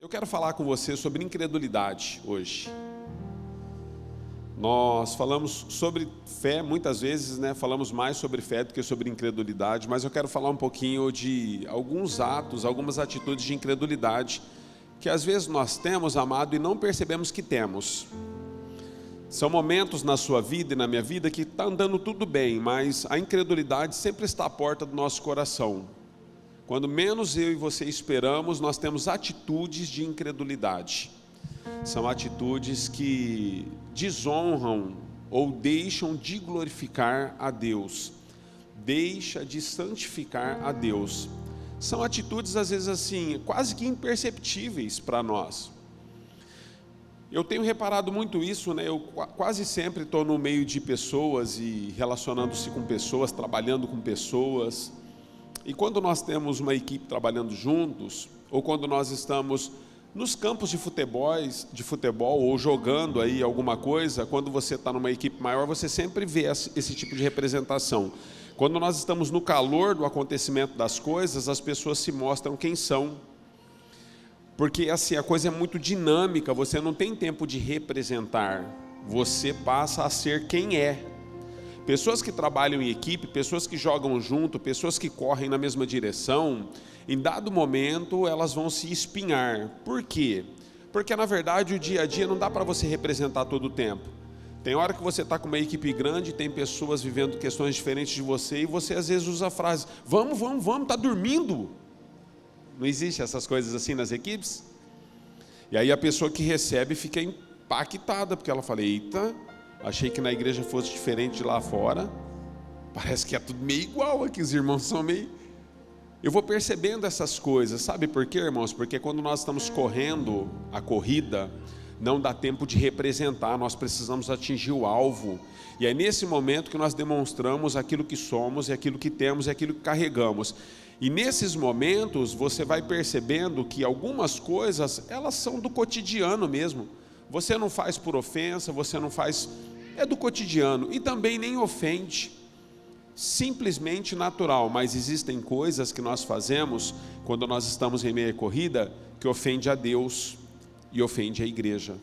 Eu quero falar com você sobre incredulidade hoje. Nós falamos sobre fé muitas vezes, né? Falamos mais sobre fé do que sobre incredulidade, mas eu quero falar um pouquinho de alguns atos, algumas atitudes de incredulidade que às vezes nós temos, amado, e não percebemos que temos. São momentos na sua vida e na minha vida que está andando tudo bem, mas a incredulidade sempre está à porta do nosso coração. Quando menos eu e você esperamos, nós temos atitudes de incredulidade. São atitudes que desonram ou deixam de glorificar a Deus, deixa de santificar a Deus. São atitudes às vezes assim, quase que imperceptíveis para nós. Eu tenho reparado muito isso, né? Eu quase sempre estou no meio de pessoas e relacionando-se com pessoas, trabalhando com pessoas. E quando nós temos uma equipe trabalhando juntos, ou quando nós estamos nos campos de futebol ou jogando aí alguma coisa, quando você está numa equipe maior, você sempre vê esse tipo de representação. Quando nós estamos no calor do acontecimento das coisas, as pessoas se mostram quem são. Porque assim, a coisa é muito dinâmica, você não tem tempo de representar, você passa a ser quem é. Pessoas que trabalham em equipe, pessoas que jogam junto, pessoas que correm na mesma direção, em dado momento elas vão se espinhar. Por quê? Porque na verdade o dia a dia não dá para você representar todo o tempo. Tem hora que você está com uma equipe grande, tem pessoas vivendo questões diferentes de você, e você às vezes usa a frase, vamos, está dormindo? Não existe essas coisas assim nas equipes? E aí a pessoa que recebe fica impactada, porque ela fala, eita, achei que na igreja fosse diferente de lá fora, parece que é tudo meio igual aqui, os irmãos são meio... Eu vou percebendo essas coisas, sabe por quê, irmãos? Porque quando nós estamos correndo a corrida, não dá tempo de representar, nós precisamos atingir o alvo. E é nesse momento que nós demonstramos aquilo que somos, e aquilo que temos, e aquilo que carregamos. E nesses momentos você vai percebendo que algumas coisas, elas são do cotidiano mesmo. Você não faz por ofensa, você não faz... É do cotidiano e também nem ofende. Simplesmente natural, mas existem coisas que nós fazemos quando nós estamos em meio à corrida que ofende a Deus e ofende a igreja.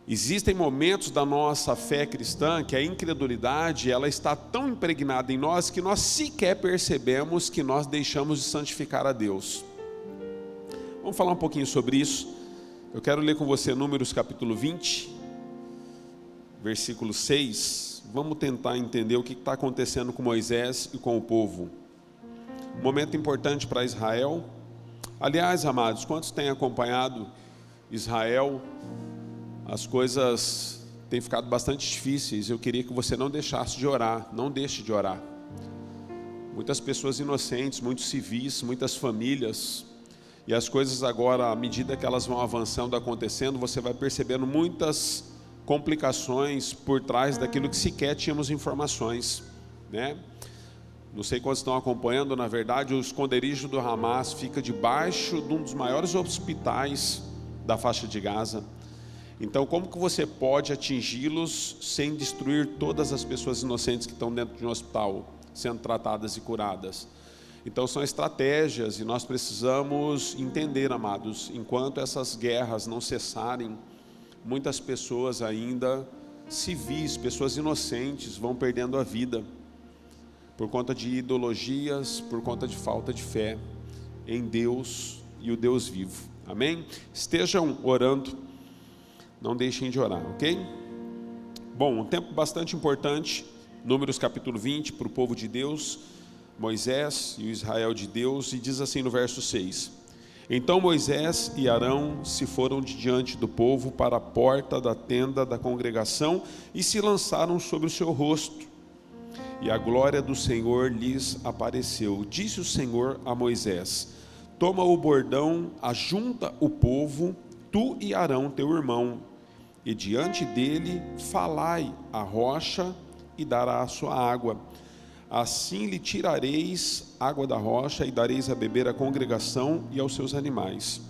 Existem momentos da nossa fé cristã que a incredulidade ela está tão impregnada em nós que nós sequer percebemos que nós deixamos de santificar a Deus. Vamos falar um pouquinho sobre isso. Eu quero ler com você Números capítulo 20, versículo 6. Vamos tentar entender o que está acontecendo com Moisés e com o povo. Um momento importante para Israel. Aliás, amados, quantos têm acompanhado Israel? As coisas têm ficado bastante difíceis. Eu queria que você não deixasse de orar. Não deixe de orar. Muitas pessoas inocentes, muitos civis, muitas famílias. E as coisas agora, à medida que elas vão avançando, acontecendo, você vai percebendo muitas complicações por trás daquilo que sequer tínhamos informações, né? Não sei quantos estão acompanhando, na verdade, o esconderijo do Hamas fica debaixo de um dos maiores hospitais da faixa de Gaza. Então, como que você pode atingi-los sem destruir todas as pessoas inocentes que estão dentro de um hospital, sendo tratadas e curadas? Então, são estratégias e nós precisamos entender, amados, enquanto essas guerras não cessarem, muitas pessoas ainda, civis, pessoas inocentes, vão perdendo a vida, por conta de ideologias, por conta de falta de fé em Deus e o Deus vivo. Amém? Estejam orando. Não deixem de orar, ok? Bom, um tempo bastante importante, Números capítulo 20, para o povo de Deus, Moisés e o Israel de Deus, e diz assim no verso 6: Então Moisés e Arão se foram de diante do povo para a porta da tenda da congregação e se lançaram sobre o seu rosto, e a glória do Senhor lhes apareceu. Disse o Senhor a Moisés: Toma o bordão, ajunta o povo, tu e Arão teu irmão, e diante dele falai a rocha e dará a sua água. Assim lhe tirareis água da rocha e dareis a beber à congregação e aos seus animais.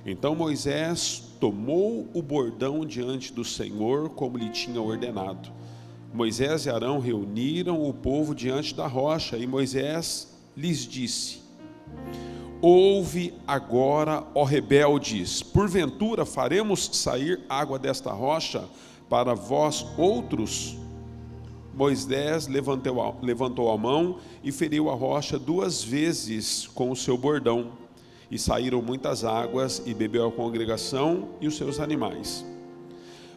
Então Moisés tomou o bordão diante do Senhor, como lhe tinha ordenado. Moisés e Arão reuniram o povo diante da rocha, e Moisés lhes disse: ouve agora, ó rebeldes, porventura faremos sair água desta rocha para vós outros? Moisés levantou a mão e feriu a rocha 2 vezes com o seu bordão, e saíram muitas águas, e bebeu a congregação e os seus animais.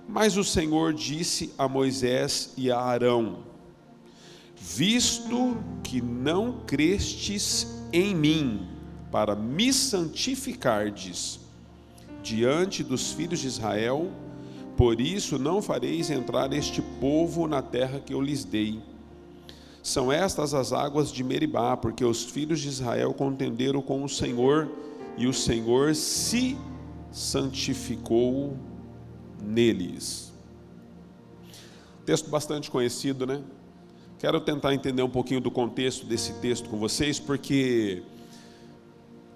Mas o Senhor disse a Moisés e a Arão: visto que não crestes em mim, para me santificardes diante dos filhos de Israel, por isso não fareis entrar este povo na terra que eu lhes dei. São estas as águas de Meribá, porque os filhos de Israel contenderam com o Senhor, e o Senhor se santificou neles. Texto bastante conhecido, né? Quero tentar entender um pouquinho do contexto desse texto com vocês, porque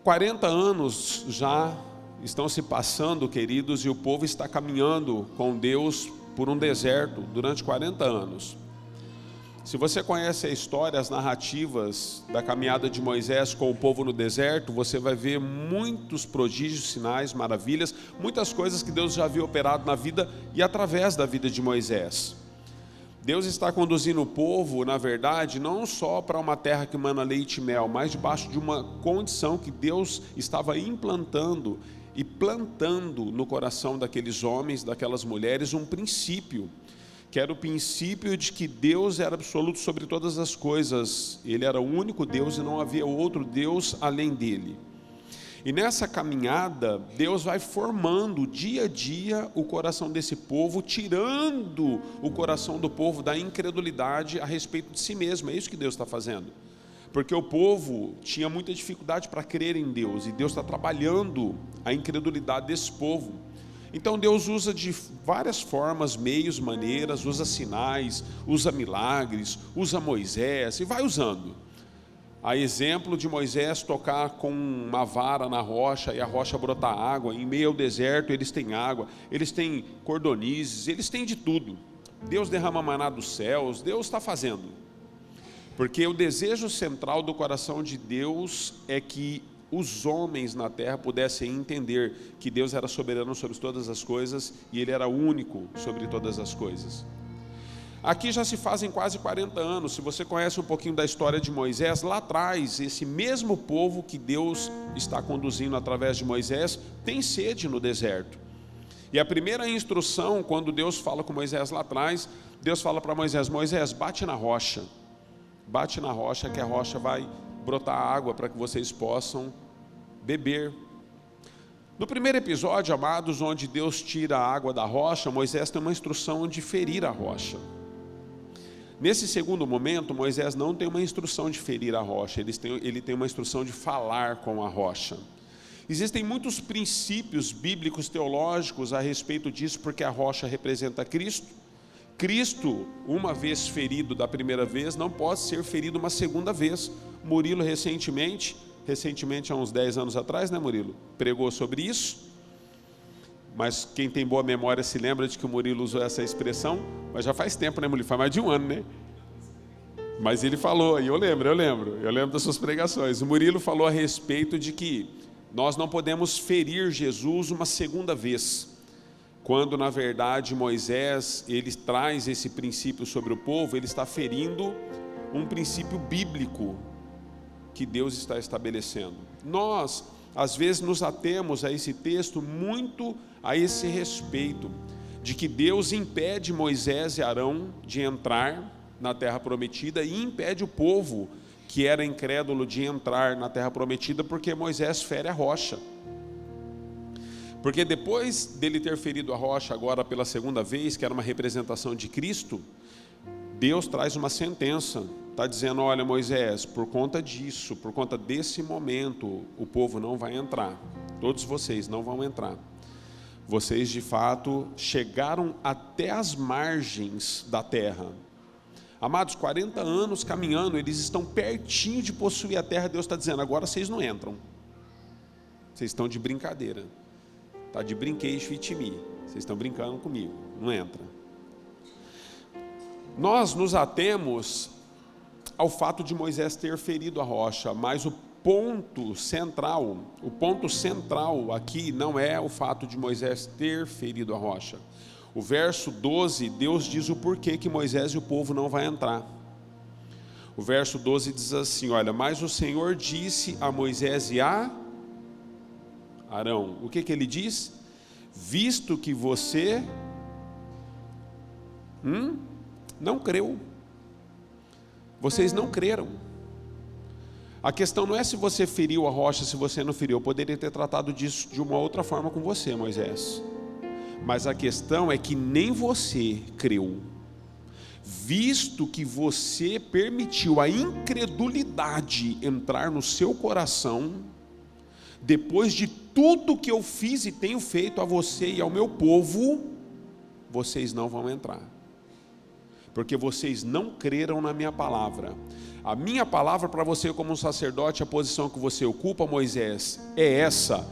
40 anos já estão se passando, queridos, e o povo está caminhando com Deus por um deserto durante 40 anos. Se você conhece a história, as narrativas da caminhada de Moisés com o povo no deserto, você vai ver muitos prodígios, sinais, maravilhas, muitas coisas que Deus já havia operado na vida e através da vida de Moisés. Deus está conduzindo o povo, na verdade, não só para uma terra que mana leite e mel, mas debaixo de uma condição que Deus estava implantando e plantando no coração daqueles homens, daquelas mulheres, um princípio, que era o princípio de que Deus era absoluto sobre todas as coisas. Ele era o único Deus e não havia outro Deus além dele. E nessa caminhada, Deus vai formando dia a dia o coração desse povo, tirando o coração do povo da incredulidade a respeito de si mesmo. É isso que Deus está fazendo. Porque o povo tinha muita dificuldade para crer em Deus, e Deus está trabalhando a incredulidade desse povo. Então Deus usa de várias formas, meios, maneiras, usa sinais, usa milagres, usa Moisés e vai usando. A exemplo de Moisés tocar com uma vara na rocha e a rocha brotar água, em meio ao deserto eles têm água, eles têm cordonizes, eles têm de tudo. Deus derrama maná dos céus, Deus está fazendo. Porque o desejo central do coração de Deus é que os homens na terra pudessem entender que Deus era soberano sobre todas as coisas e Ele era único sobre todas as coisas. Aqui já se fazem quase 40 anos, se você conhece um pouquinho da história de Moisés, lá atrás, esse mesmo povo que Deus está conduzindo através de Moisés, tem sede no deserto. E a primeira instrução, quando Deus fala com Moisés lá atrás, Deus fala para Moisés: Moisés, bate na rocha que a rocha vai brotar água para que vocês possam beber. No primeiro episódio, amados, onde Deus tira a água da rocha, Moisés tem uma instrução de ferir a rocha. Nesse segundo momento, Moisés não tem uma instrução de ferir a rocha, ele tem uma instrução de falar com a rocha. Existem muitos princípios bíblicos teológicos a respeito disso, porque a rocha representa Cristo. Cristo, uma vez ferido da primeira vez, não pode ser ferido uma segunda vez. Murilo recentemente há uns 10 anos atrás, né, Murilo? Pregou sobre isso. Mas quem tem boa memória se lembra de que o Murilo usou essa expressão, mas já faz tempo, né, Murilo? Faz mais de um ano, né? Mas ele falou, e eu lembro das suas pregações. O Murilo falou a respeito de que nós não podemos ferir Jesus uma segunda vez. Quando, na verdade, Moisés, ele traz esse princípio sobre o povo, ele está ferindo um princípio bíblico que Deus está estabelecendo. Nós, às vezes, nos atemos a esse texto muito a esse respeito, de que Deus impede Moisés e Arão de entrar na terra prometida e impede o povo que era incrédulo de entrar na terra prometida, porque Moisés fere a rocha. Porque depois dele ter ferido a rocha agora pela segunda vez, que era uma representação de Cristo, Deus traz uma sentença, está dizendo: olha, Moisés, por conta disso, por conta desse momento, o povo não vai entrar, todos vocês não vão entrar. Vocês de fato chegaram até as margens da terra. Amados, 40 anos caminhando, eles estão pertinho de possuir a terra. Deus está dizendo: agora vocês não entram, vocês estão de brincadeira. Está de brinquedo fitimi. Vocês estão brincando comigo. Não entra. Nós nos atemos ao fato de Moisés ter ferido a rocha, mas o ponto central. O ponto central aqui não é o fato de Moisés ter ferido a rocha. O verso 12, Deus diz o porquê que Moisés e o povo não vão entrar. O verso 12 diz assim, olha, mas o Senhor disse a Moisés e a Arão, o que ele diz? Visto que você não creu, vocês não creram. A questão não é se você feriu a rocha, se você não feriu. Eu poderia ter tratado disso de uma outra forma com você, Moisés. Mas a questão é que nem você creu. Visto que você permitiu a incredulidade entrar no seu coração, depois de tudo que eu fiz e tenho feito a você e ao meu povo, vocês não vão entrar. Porque vocês não creram na minha palavra. A minha palavra para você como um sacerdote, a posição que você ocupa, Moisés, é essa: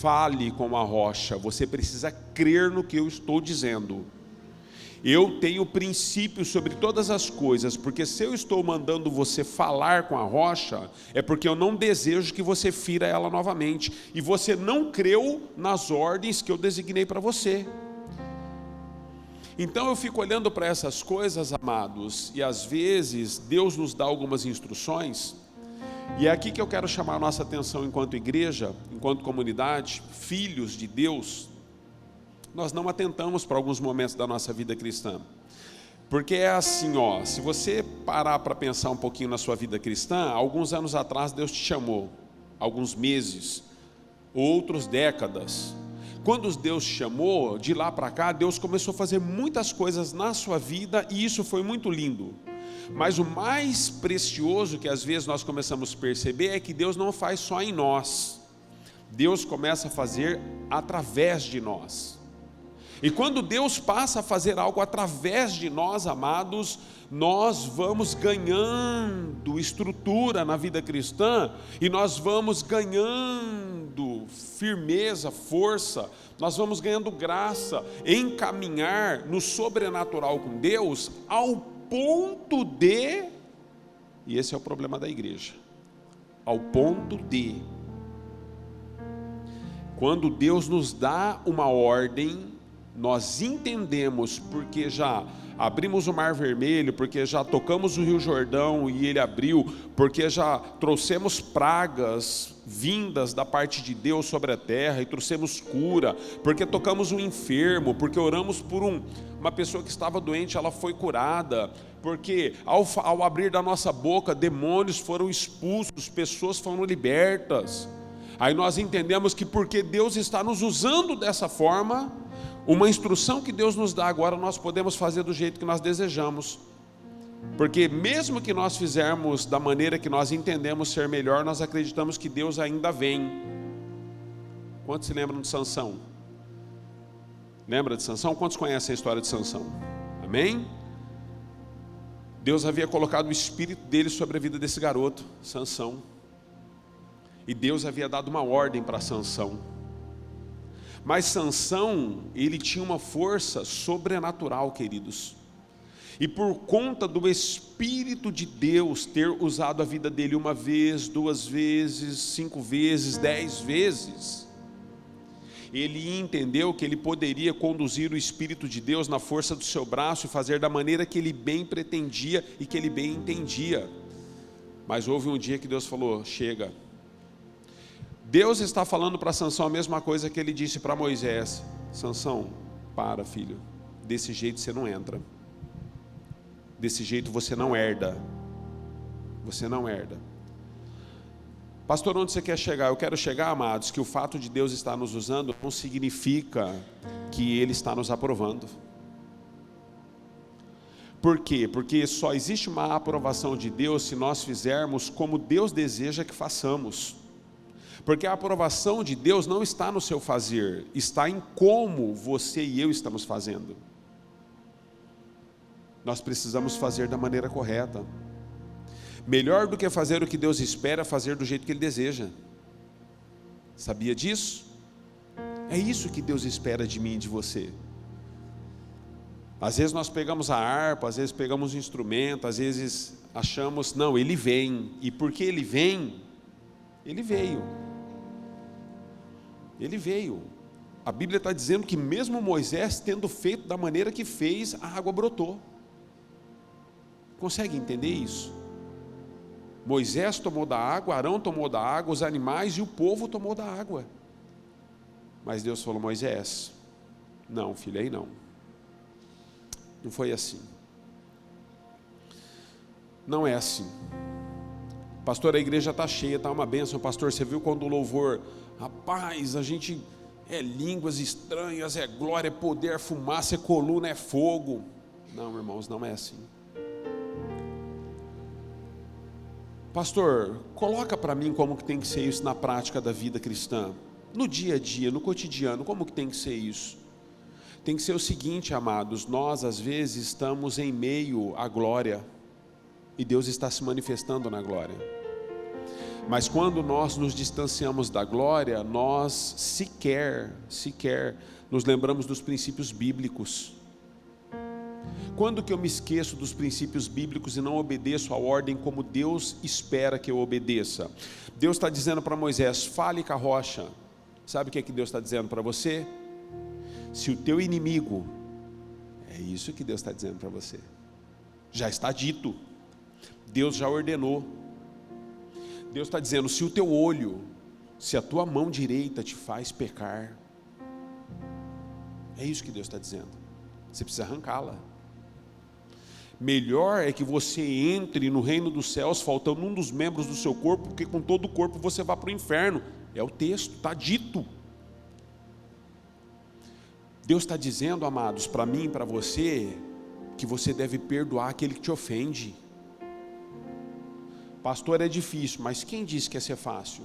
fale com a rocha. Você precisa crer no que eu estou dizendo. Eu tenho princípios sobre todas as coisas, porque se eu estou mandando você falar com a rocha, é porque eu não desejo que você fira ela novamente, e você não creu nas ordens que eu designei para você. Então eu fico olhando para essas coisas, amados, e às vezes Deus nos dá algumas instruções, e é aqui que eu quero chamar a nossa atenção enquanto igreja, enquanto comunidade, filhos de Deus. Nós não atentamos para alguns momentos da nossa vida cristã, porque é assim, se você parar para pensar um pouquinho na sua vida cristã, alguns anos atrás Deus te chamou, alguns meses, outros décadas. Quando Deus te chamou, de lá para cá, Deus começou a fazer muitas coisas na sua vida, e isso foi muito lindo. Mas o mais precioso que às vezes nós começamos a perceber é que Deus não faz só em nós, Deus começa a fazer através de nós. E quando Deus passa a fazer algo através de nós, amados, nós vamos ganhando estrutura na vida cristã, e nós vamos ganhando firmeza, força, nós vamos ganhando graça em caminhar no sobrenatural com Deus, ao ponto de, e esse é o problema da igreja, ao ponto de, quando Deus nos dá uma ordem, nós entendemos, porque já abrimos o Mar Vermelho, porque já tocamos o Rio Jordão e ele abriu, porque já trouxemos pragas vindas da parte de Deus sobre a terra e trouxemos cura, porque tocamos um enfermo, porque oramos por uma pessoa que estava doente, ela foi curada, porque ao abrir da nossa boca, demônios foram expulsos, pessoas foram libertas. Aí nós entendemos que porque Deus está nos usando dessa forma, uma instrução que Deus nos dá agora, nós podemos fazer do jeito que nós desejamos. Porque mesmo que nós fizermos da maneira que nós entendemos ser melhor, nós acreditamos que Deus ainda vem. Quantos se lembram de Sansão? Lembra de Sansão? Quantos conhecem a história de Sansão? Amém? Deus havia colocado o espírito dele sobre a vida desse garoto, Sansão. E Deus havia dado uma ordem para Sansão. Mas Sansão, ele tinha uma força sobrenatural, queridos. E por conta do Espírito de Deus ter usado a vida dele uma vez, 2 vezes, 5 vezes, 10 vezes, ele entendeu que ele poderia conduzir o Espírito de Deus na força do seu braço e fazer da maneira que ele bem pretendia e que ele bem entendia. Mas houve um dia que Deus falou: chega. Deus está falando para Sansão a mesma coisa que ele disse para Moisés: Sansão, para, filho, desse jeito você não entra, desse jeito você não herda, você não herda. Pastor, onde você quer chegar? Eu quero chegar, amados, que o fato de Deus estar nos usando não significa que Ele está nos aprovando. Por quê? Porque só existe uma aprovação de Deus se nós fizermos como Deus deseja que façamos. Porque a aprovação de Deus não está no seu fazer, está em como você e eu estamos fazendo. Nós precisamos fazer da maneira correta. Melhor do que fazer o que Deus espera, fazer do jeito que Ele deseja. Sabia disso? É isso que Deus espera de mim e de você. Às vezes nós pegamos a harpa, às vezes pegamos o instrumento, às vezes achamos, não, Ele vem. E porque Ele vem, Ele veio. Ele veio. A Bíblia está dizendo que mesmo Moisés tendo feito da maneira que fez, a água brotou. Consegue entender isso? Moisés tomou da água, Arão tomou da água, os animais e o povo tomou da água. Mas Deus falou: Moisés, não, filho, aí não. Não foi assim. Não é assim. Pastor, a igreja está cheia, está uma bênção. Pastor, você viu quando o louvor, rapaz, a gente é línguas estranhas, é glória, é poder, é fumaça, é coluna, é fogo. Não, irmãos, não é assim. Pastor, coloca para mim como que tem que ser isso na prática da vida cristã. No dia a dia, no cotidiano, como que tem que ser isso? Tem que ser o seguinte, amados, nós às vezes estamos em meio à glória, e Deus está se manifestando na glória. Mas quando nós nos distanciamos da glória, nós sequer nos lembramos dos princípios bíblicos. Quando que eu me esqueço dos princípios bíblicos e não obedeço a ordem como Deus espera que eu obedeça? Deus está dizendo para Moisés: fale com a rocha. Sabe o que Deus está dizendo para você? Se o teu inimigo, é isso que Deus está dizendo para você, já está dito, Deus já ordenou. Deus está dizendo: se o teu olho, se a tua mão direita te faz pecar, é isso que Deus está dizendo, você precisa arrancá-la. Melhor é que você entre no reino dos céus faltando um dos membros do seu corpo, porque com todo o corpo você vai para o inferno. É o texto, está dito. Deus está dizendo, amados, para mim e para você, que você deve perdoar aquele que te ofende. Pastor, é difícil, mas quem disse que ia ser fácil?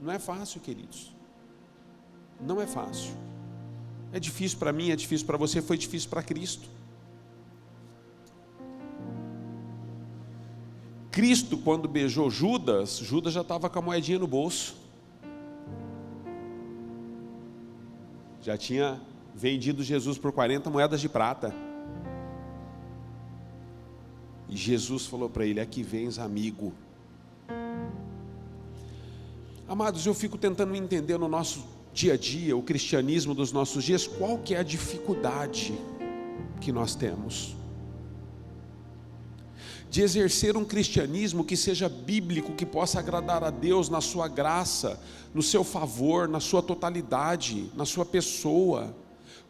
Não é fácil, queridos. Não é fácil. É difícil para mim, é difícil para você, foi difícil para Cristo. Cristo, quando beijou Judas, Judas já estava com a moedinha no bolso. Já tinha vendido Jesus por 40 moedas de prata. E Jesus falou para ele: aqui vens, amigo. Amados, eu fico tentando entender no nosso dia a dia, o cristianismo dos nossos dias, qual que é a dificuldade que nós temos de exercer um cristianismo que seja bíblico, que possa agradar a Deus na sua graça, no seu favor, na sua totalidade, na sua pessoa.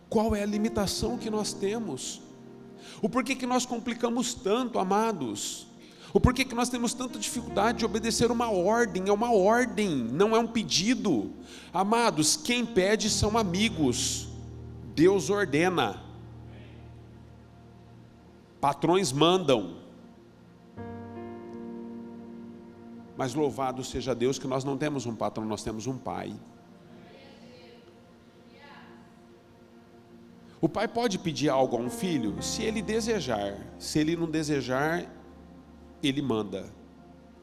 Qual é a limitação que nós temos? O porquê que nós complicamos tanto, amados? O porquê que nós temos tanta dificuldade de obedecer uma ordem? É uma ordem, não é um pedido. Amados, quem pede são amigos, Deus ordena, patrões mandam. Mas louvado seja Deus que nós não temos um patrão, nós temos um pai. O pai pode pedir algo a um filho, se ele desejar. Se ele não desejar, ele manda,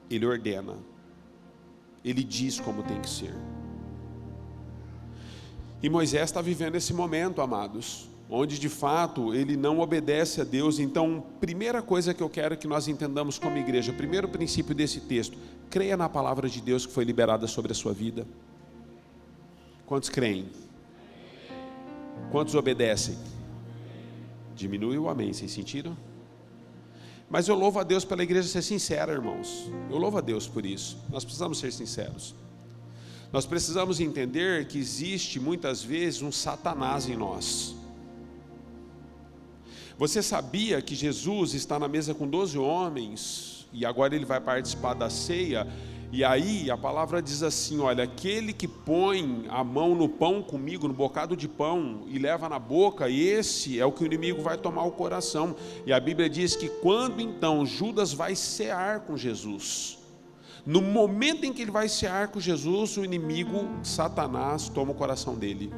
ele ordena, ele diz como tem que ser. E Moisés está vivendo esse momento, amados, onde de fato ele não obedece a Deus. Então, primeira coisa que eu quero que nós entendamos como igreja, primeiro princípio desse texto: creia na palavra de Deus que foi liberada sobre a sua vida. Quantos creem? Quantos obedecem? Diminui o amém, vocês sentiram? Mas eu louvo a Deus pela igreja ser sincera, irmãos. Eu louvo a Deus por isso. Nós precisamos ser sinceros. Nós precisamos entender que existe muitas vezes um Satanás em nós. Você sabia que Jesus está na mesa com 12 homens, e agora ele vai participar da ceia, e aí a palavra diz assim: olha, aquele que põe a mão no pão comigo, no bocado de pão, e leva na boca, esse é o que o inimigo vai tomar o coração. E a Bíblia diz que quando então Judas vai cear com Jesus, no momento em que ele vai cear com Jesus, o inimigo, Satanás, toma o coração dele.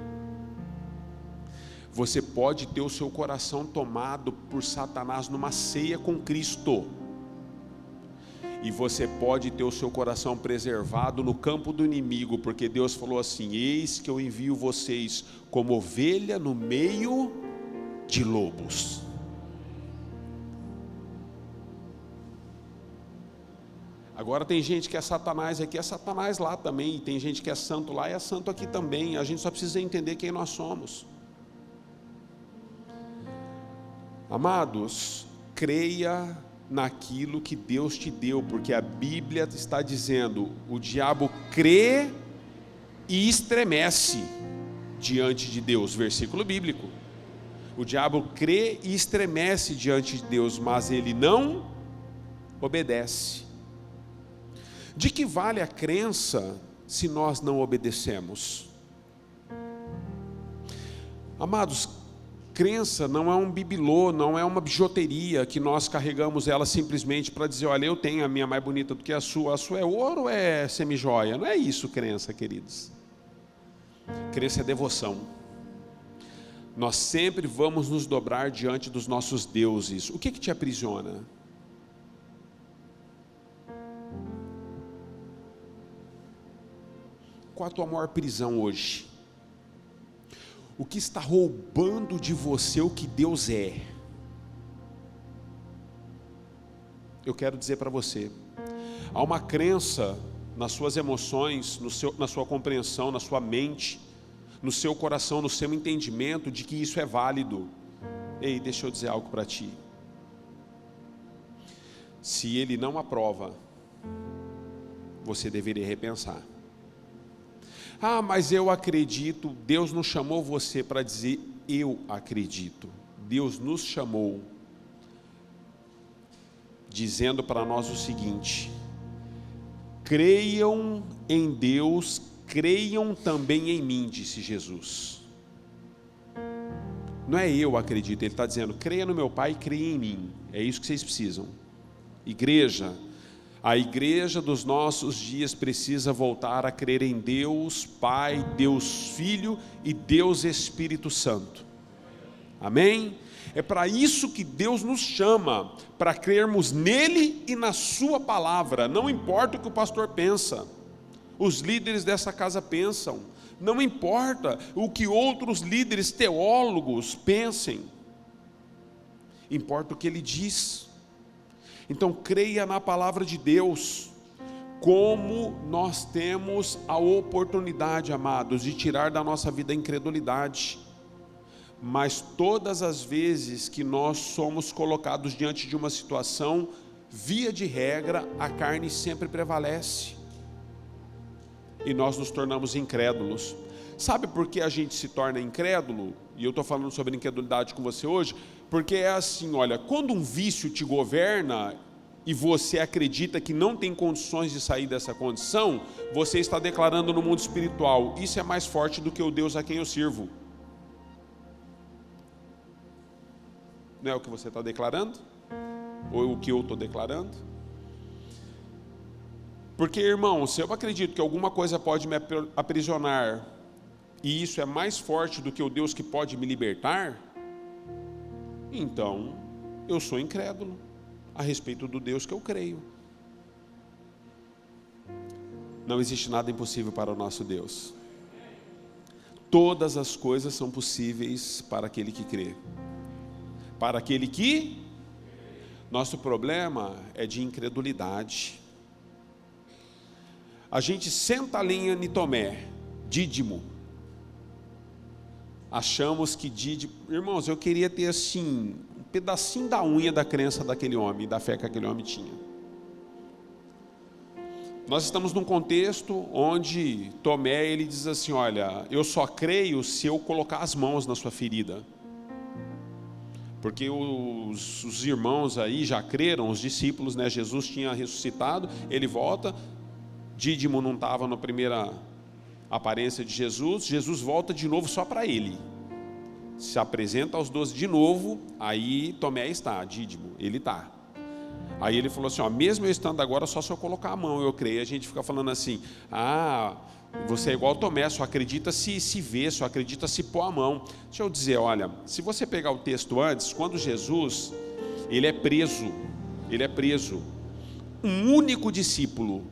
Você pode ter o seu coração tomado por Satanás numa ceia com Cristo, e você pode ter o seu coração preservado no campo do inimigo, porque Deus falou assim: eis que eu envio vocês como ovelha no meio de lobos. Agora tem gente que é Satanás aqui, é Satanás lá também, e tem gente que é santo lá e é santo aqui também. A gente só precisa entender quem nós somos. Amados, creia naquilo que Deus te deu, porque a Bíblia está dizendo: o diabo crê e estremece diante de Deus. Versículo bíblico. O diabo crê e estremece diante de Deus, mas ele não obedece. De que vale a crença se nós não obedecemos? Amados, crença não é um bibelô, não é uma bijuteria que nós carregamos ela simplesmente para dizer: olha, eu tenho a minha mais bonita do que a sua é ouro ou é semijoia? Não é isso crença, queridos. Crença é devoção. Nós sempre vamos nos dobrar diante dos nossos deuses. O que te aprisiona? Qual a tua maior prisão hoje? O que está roubando de você o que Deus é? Eu quero dizer para você, há uma crença nas suas emoções, na sua compreensão, na sua mente, no seu coração, no seu entendimento de que isso é válido. Ei, deixa eu dizer algo para ti. Se ele não aprova, você deveria repensar. Ah, mas eu acredito. Deus não chamou você para dizer eu acredito. Deus nos chamou dizendo para nós o seguinte: creiam em Deus, creiam também em mim, disse Jesus. Não é eu acredito, ele está dizendo: creia no meu Pai, creia em mim. É isso que vocês precisam. Igreja, a igreja dos nossos dias precisa voltar a crer em Deus Pai, Deus Filho e Deus Espírito Santo. Amém? É para isso que Deus nos chama, para crermos nele e na sua palavra. Não importa o que o pastor pensa, os líderes dessa casa pensam, não importa o que outros líderes teólogos pensem, importa o que ele diz. Então creia na palavra de Deus. Como nós temos a oportunidade, amados, de tirar da nossa vida a incredulidade. Mas todas as vezes que nós somos colocados diante de uma situação, via de regra, a carne sempre prevalece. E nós nos tornamos incrédulos. Sabe por que a gente se torna incrédulo? E eu estou falando sobre incredulidade com você hoje, porque é assim, olha, quando um vício te governa e você acredita que não tem condições de sair dessa condição, você está declarando no mundo espiritual: isso é mais forte do que o Deus a quem eu sirvo. Não é o que você está declarando? Ou o que eu estou declarando? Porque, irmão, se eu acredito que alguma coisa pode me aprisionar, e isso é mais forte do que o Deus que pode me libertar, então eu sou incrédulo a respeito do Deus que eu creio. Não existe nada impossível para o nosso Deus. Todas as coisas são possíveis para aquele que crê. Para aquele que... Nosso problema é de incredulidade. A gente senta a linha em Tomé, Dídimo. Achamos que Dídimo... Irmãos, eu queria ter assim, um pedacinho da unha da crença daquele homem, da fé que aquele homem tinha. Nós estamos num contexto onde Tomé, ele diz assim: olha, eu só creio se eu colocar as mãos na sua ferida. Porque os irmãos aí já creram, os discípulos, né? Jesus tinha ressuscitado, ele volta, Dídimo não estava na primeira aparência de Jesus, Jesus volta de novo só para ele, se apresenta aos 12 de novo, aí Tomé está, Dídimo, ele está. Aí ele falou assim: ó, mesmo eu estando agora, só se eu colocar a mão eu creio. A gente fica falando assim: ah, você é igual Tomé, só acredita se ver, só acredita se pôr a mão. Deixa eu dizer, olha, se você pegar o texto antes, quando Jesus, ele é preso, um único discípulo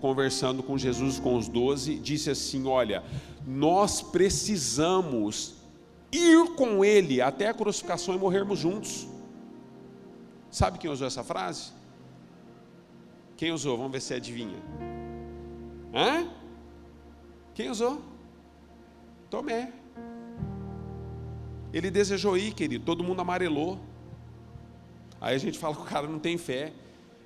conversando com Jesus, com os 12, disse assim: olha, nós precisamos ir com ele até a crucificação e morrermos juntos. Sabe quem usou essa frase? Quem usou? Vamos ver se adivinha. Hã? Quem usou? Tomé. Ele desejou ir, querido, todo mundo amarelou. Aí a gente fala que o cara não tem fé.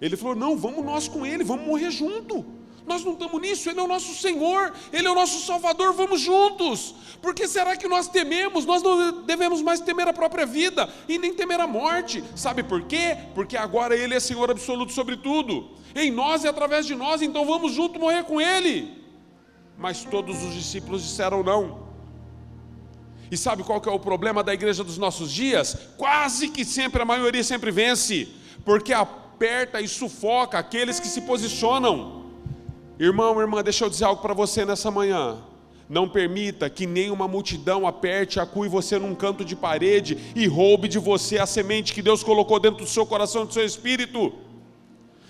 Ele falou, não, vamos nós com ele, vamos morrer junto. Nós não estamos nisso, ele é o nosso Senhor, ele é o nosso Salvador, vamos juntos. Por que será que nós tememos? Nós não devemos mais temer a própria vida e nem temer a morte. Sabe por quê? Porque agora ele é Senhor absoluto sobre tudo. Em nós e através de nós, então vamos juntos morrer com ele. Mas todos os discípulos disseram não. E sabe qual que é o problema da igreja dos nossos dias? Quase que sempre, a maioria sempre vence, porque aperta e sufoca aqueles que se posicionam. Irmão, irmã, deixa eu dizer algo para você nessa manhã. Não permita que nenhuma multidão aperte, acue você num canto de parede e roube de você a semente que Deus colocou dentro do seu coração, do seu espírito.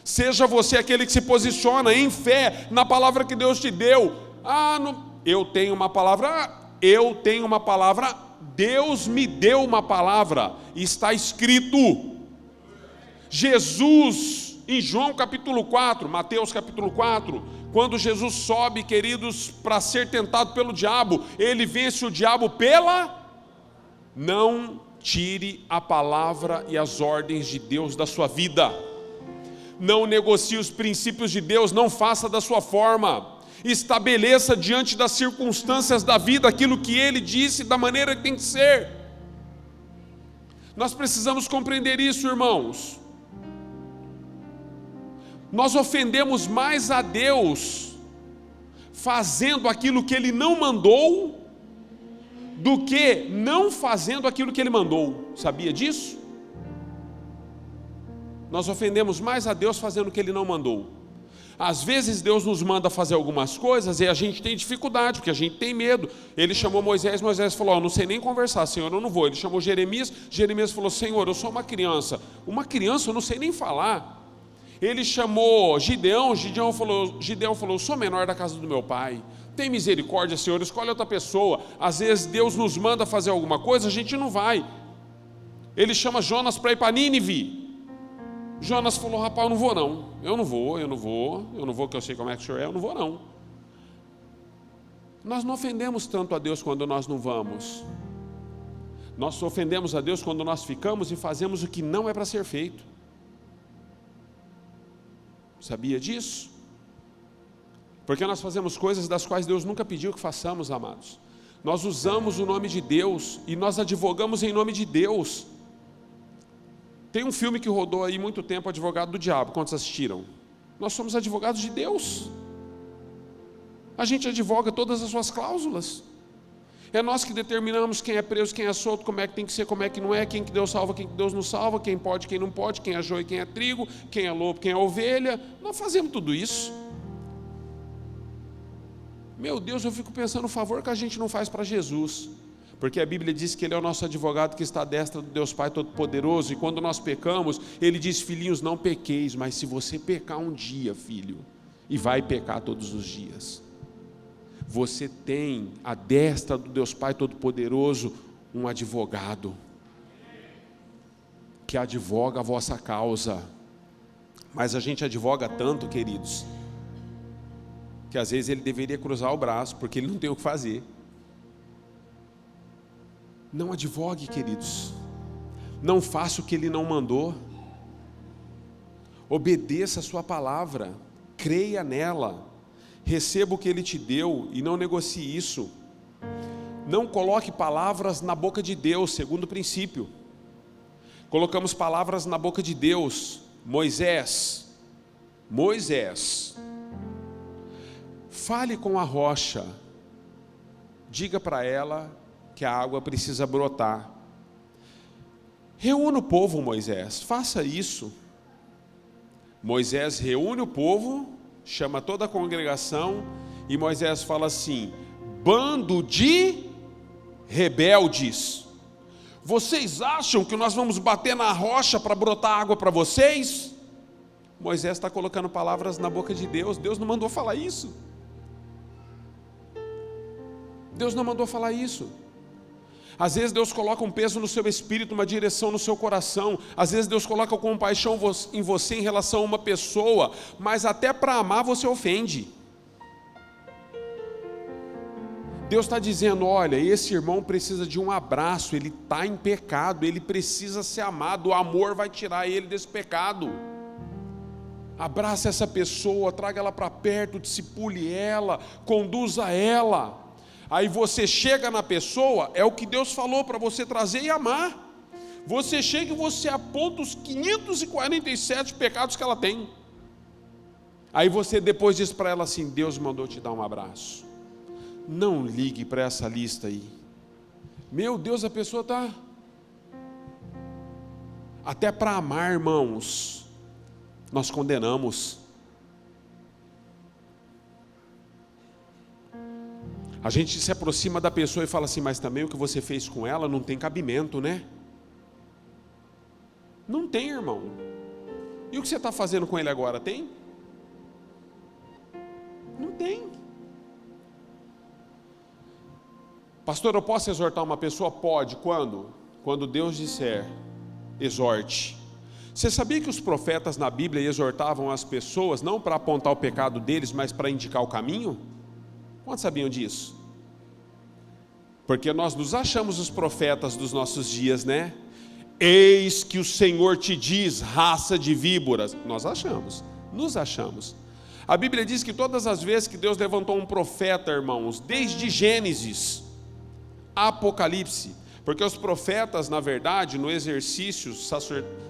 Seja você aquele que se posiciona em fé na palavra que Deus te deu. Eu tenho uma palavra, Deus me deu uma palavra, está escrito. Jesus, em João capítulo 4, Mateus capítulo 4, quando Jesus sobe, queridos, para ser tentado pelo diabo, ele vence o diabo não tire a palavra e as ordens de Deus da sua vida. Não negocie os princípios de Deus, não faça da sua forma. Estabeleça diante das circunstâncias da vida aquilo que ele disse da maneira que tem que ser. Nós precisamos compreender isso, irmãos. Nós ofendemos mais a Deus fazendo aquilo que ele não mandou do que não fazendo aquilo que ele mandou. Sabia disso? Nós ofendemos mais a Deus fazendo o que ele não mandou. Às vezes Deus nos manda fazer algumas coisas e a gente tem dificuldade, porque a gente tem medo. Ele chamou Moisés, Moisés falou, eu não sei nem conversar, Senhor, eu não vou. Ele chamou Jeremias, Jeremias falou, Senhor, eu sou uma criança eu não sei nem falar. Ele chamou Gideão, Gideão falou, eu sou menor da casa do meu pai. Tem misericórdia, Senhor, escolhe outra pessoa. Às vezes Deus nos manda fazer alguma coisa, a gente não vai. Ele chama Jonas para ir para Nínive. Jonas falou, rapaz, eu não vou não, eu não vou, que eu sei como é que o senhor é, eu não vou não. Nós não ofendemos tanto a Deus quando nós não vamos. Nós ofendemos a Deus quando nós ficamos e fazemos o que não é para ser feito. Sabia disso? Porque nós fazemos coisas das quais Deus nunca pediu que façamos, amados. Nós usamos o nome de Deus e nós advogamos em nome de Deus. Tem um filme que rodou aí muito tempo, Advogado do Diabo. Quantos assistiram? Nós somos advogados de Deus. A gente advoga todas as suas cláusulas. É nós que determinamos quem é preso, quem é solto, como é que tem que ser, como é que não é, quem que Deus salva, quem que Deus não salva, quem pode, quem não pode, quem é joio, quem é trigo, quem é lobo, quem é ovelha. Nós fazemos tudo isso. Meu Deus, eu fico pensando o favor que a gente não faz para Jesus. Porque a Bíblia diz que Ele é o nosso advogado que está à destra do Deus Pai Todo-Poderoso. E quando nós pecamos, Ele diz, filhinhos, não pequeis. Mas se você pecar um dia, filho, e vai pecar todos os dias, você tem à destra do Deus Pai Todo-Poderoso um advogado que advoga a vossa causa. Mas a gente advoga tanto, queridos, que às vezes ele deveria cruzar o braço, porque ele não tem o que fazer. Não advogue, queridos. Não faça o que ele não mandou. Obedeça a sua palavra, creia nela, receba o que ele te deu e não negocie isso. Não coloque palavras na boca de Deus, segundo princípio. Colocamos palavras na boca de Deus. Moisés, fale com a rocha, diga para ela que a água precisa brotar. Reúna o povo, Moisés, faça isso. Moisés reúne o povo, chama toda a congregação e Moisés fala assim: bando de rebeldes, vocês acham que nós vamos bater na rocha para brotar água para vocês? Moisés está colocando palavras na boca de Deus. Deus não mandou falar isso. Deus não mandou falar isso. Às vezes Deus coloca um peso no seu espírito, uma direção no seu coração. Às vezes Deus coloca compaixão em você em relação a uma pessoa, mas até para amar você ofende. Deus está dizendo, olha, esse irmão precisa de um abraço, ele está em pecado, ele precisa ser amado, o amor vai tirar ele desse pecado. Abraça essa pessoa, traga ela para perto, discipule ela, conduza ela. Aí você chega na pessoa, é o que Deus falou para você trazer e amar. Você chega e você aponta os 547 pecados que ela tem. Aí você depois diz para ela assim, Deus mandou te dar um abraço. Não ligue para essa lista aí. Meu Deus, a pessoa está... Até para amar, irmãos, nós condenamos. A gente se aproxima da pessoa e fala assim, mas também o que você fez com ela não tem cabimento, né? Não tem, irmão. E o que você está fazendo com ele agora, tem? Não tem. Pastor, eu posso exortar uma pessoa? Pode, quando? Quando Deus disser, exorte. Você sabia que os profetas na Bíblia exortavam as pessoas, não para apontar o pecado deles, mas para indicar o caminho? Quantos sabiam disso? Porque nós nos achamos os profetas dos nossos dias, né? Eis que o Senhor te diz, raça de víboras. Nós achamos, nos achamos. A Bíblia diz que todas as vezes que Deus levantou um profeta, irmãos, desde Gênesis, Apocalipse, porque os profetas, na verdade, no exercício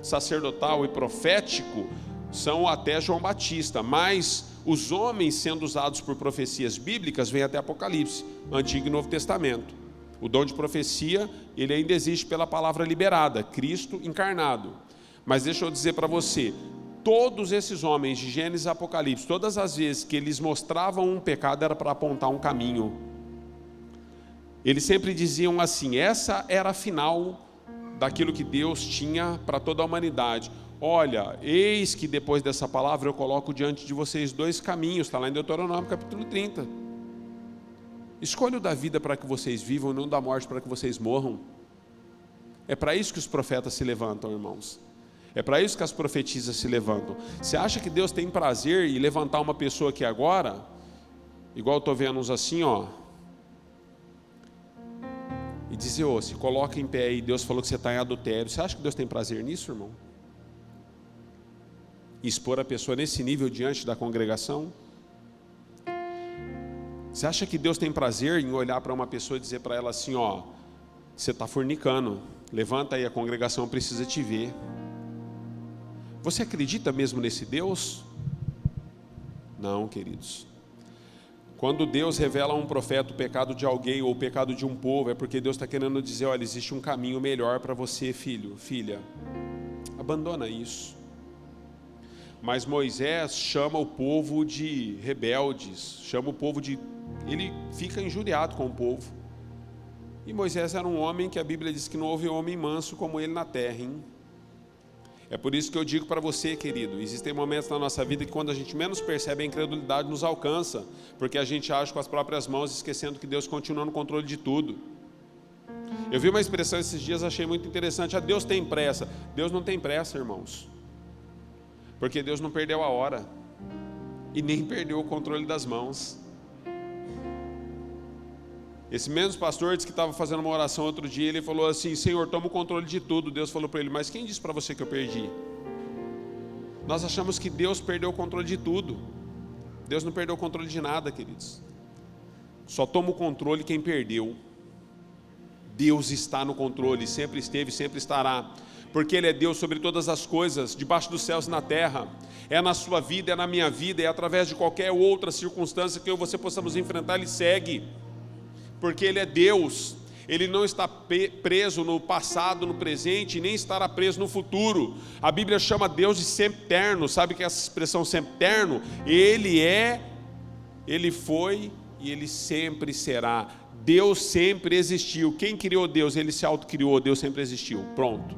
sacerdotal e profético, são até João Batista, mas os homens sendo usados por profecias bíblicas vêm até Apocalipse, Antigo e Novo Testamento. O dom de profecia, ele ainda existe pela palavra liberada, Cristo encarnado. Mas deixa eu dizer para você, todos esses homens de Gênesis e Apocalipse, todas as vezes que eles mostravam um pecado era para apontar um caminho. Eles sempre diziam assim, essa era a final daquilo que Deus tinha para toda a humanidade. Olha, eis que depois dessa palavra eu coloco diante de vocês dois caminhos, está lá em Deuteronômio capítulo 30. Escolha o da vida para que vocês vivam, não da morte para que vocês morram. É para isso que os profetas se levantam, irmãos. É para isso que as profetisas se levantam. Você acha que Deus tem prazer em levantar uma pessoa aqui agora? Igual eu estou vendo uns assim, ó. E dizer, se coloca em pé e Deus falou que você está em adultério. Você acha que Deus tem prazer nisso, irmão? Expor a pessoa nesse nível diante da congregação? Você acha que Deus tem prazer em olhar para uma pessoa e dizer para ela assim, você está fornicando, levanta aí, a congregação precisa te ver. Você acredita mesmo nesse Deus? Não, queridos. Quando Deus revela a um profeta o pecado de alguém ou o pecado de um povo, é porque Deus está querendo dizer, olha, existe um caminho melhor para você, filho, filha. Abandona isso. Mas Moisés chama o povo de rebeldes, chama o povo de... Ele fica injuriado com o povo. E Moisés era um homem que a Bíblia diz que não houve homem manso como ele na terra, hein? É por isso que eu digo para você, querido, existem momentos na nossa vida que quando a gente menos percebe, a incredulidade nos alcança, porque a gente age com as próprias mãos, esquecendo que Deus continua no controle de tudo. Eu vi uma expressão esses dias, achei muito interessante, Deus tem pressa. Deus não tem pressa, irmãos, porque Deus não perdeu a hora, e nem perdeu o controle das mãos. Esse mesmo pastor disse que estava fazendo uma oração outro dia, ele falou assim, Senhor, toma o controle de tudo. Deus falou para ele, mas quem disse para você que eu perdi? Nós achamos que Deus perdeu o controle de tudo. Deus não perdeu o controle de nada, queridos. Só toma o controle quem perdeu. Deus está no controle, sempre esteve, sempre estará. Porque Ele é Deus sobre todas as coisas, debaixo dos céus e na terra. É na sua vida, é na minha vida, é através de qualquer outra circunstância que eu e você possamos enfrentar, Ele segue. Porque Ele é Deus, Ele não está preso no passado, no presente, nem estará preso no futuro. A Bíblia chama Deus de sempiterno. Sabe que essa expressão sempiterno? Ele é, Ele foi e Ele sempre será. Deus sempre existiu. Quem criou Deus? Ele se autocriou, Deus sempre existiu. Pronto.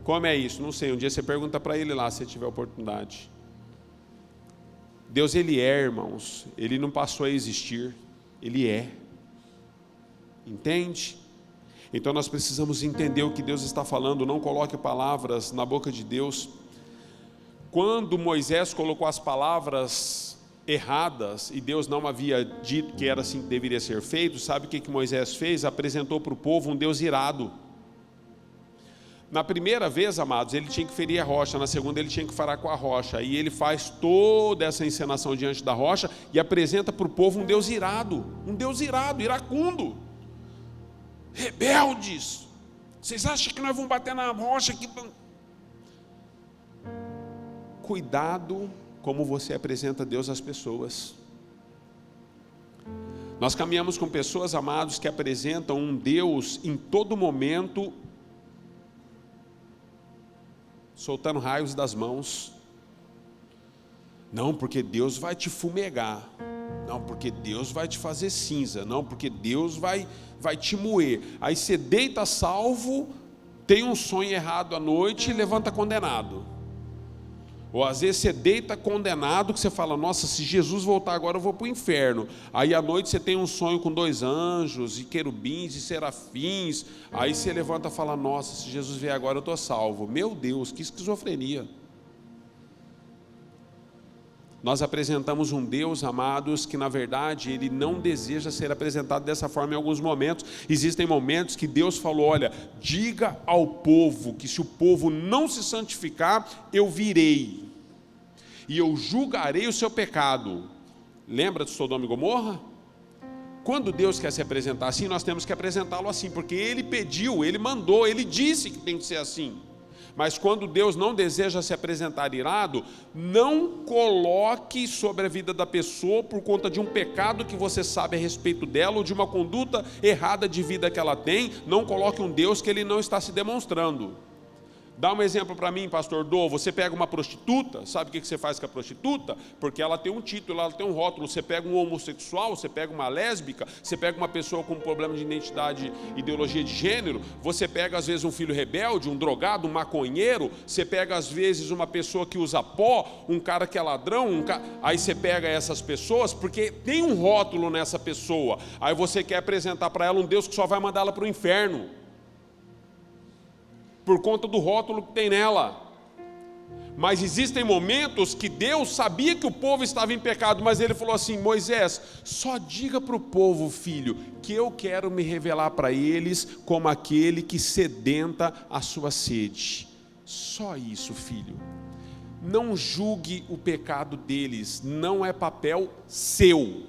Como é isso? Não sei, um dia você pergunta para Ele lá, se tiver oportunidade. Deus, Ele é, irmãos, Ele não passou a existir, Ele é. Entende? Então nós precisamos entender o que Deus está falando, não coloque palavras na boca de Deus. Quando Moisés colocou as palavras erradas, e Deus não havia dito que era assim que deveria ser feito, sabe o que Moisés fez? Apresentou para o povo um Deus irado. Na primeira vez, amados, ele tinha que ferir a rocha, na segunda ele tinha que falar com a rocha, e ele faz toda essa encenação diante da rocha, e apresenta para o povo um Deus irado, iracundo. Rebeldes, vocês acham que nós vamos bater na rocha aqui? Cuidado como você apresenta Deus às pessoas. Nós caminhamos com pessoas, amados, que apresentam um Deus em todo momento soltando raios das mãos. Não, porque Deus vai te fumegar. Não, porque Deus vai te fazer cinza. Não, porque Deus vai te moer. Aí você deita salvo, tem um sonho errado à noite e levanta condenado. Ou às vezes você deita condenado, que você fala, nossa, se Jesus voltar agora eu vou para o inferno. Aí à noite você tem um sonho com 2 anjos, e querubins, e serafins. Aí você levanta e fala, nossa, se Jesus vier agora eu estou salvo. Meu Deus, que esquizofrenia. Nós apresentamos um Deus, amados, que na verdade Ele não deseja ser apresentado dessa forma em alguns momentos. Existem momentos que Deus falou, olha, diga ao povo que se o povo não se santificar, eu virei, e eu julgarei o seu pecado. Lembra de Sodoma e Gomorra? Quando Deus quer se apresentar assim, nós temos que apresentá-lo assim, porque Ele pediu, Ele mandou, Ele disse que tem que ser assim. Mas quando Deus não deseja se apresentar irado, não coloque sobre a vida da pessoa por conta de um pecado que você sabe a respeito dela, ou de uma conduta errada de vida que ela tem, não coloque um Deus que Ele não está se demonstrando. Dá um exemplo para mim, pastor Dô. Você pega uma prostituta, sabe o que você faz com a prostituta? Porque ela tem um título, ela tem um rótulo. Você pega um homossexual, você pega uma lésbica, você pega uma pessoa com problema de identidade, ideologia de gênero, você pega às vezes um filho rebelde, um drogado, um maconheiro, você pega às vezes uma pessoa que usa pó, um cara que é ladrão, aí você pega essas pessoas, porque tem um rótulo nessa pessoa, aí você quer apresentar para ela um Deus que só vai mandar ela para o inferno, por conta do rótulo que tem nela. Mas existem momentos que Deus sabia que o povo estava em pecado, mas Ele falou assim, Moisés, só diga para o povo, filho, que eu quero me revelar para eles como aquele que sedenta a sua sede. Só isso, filho. Não julgue o pecado deles, não é papel seu.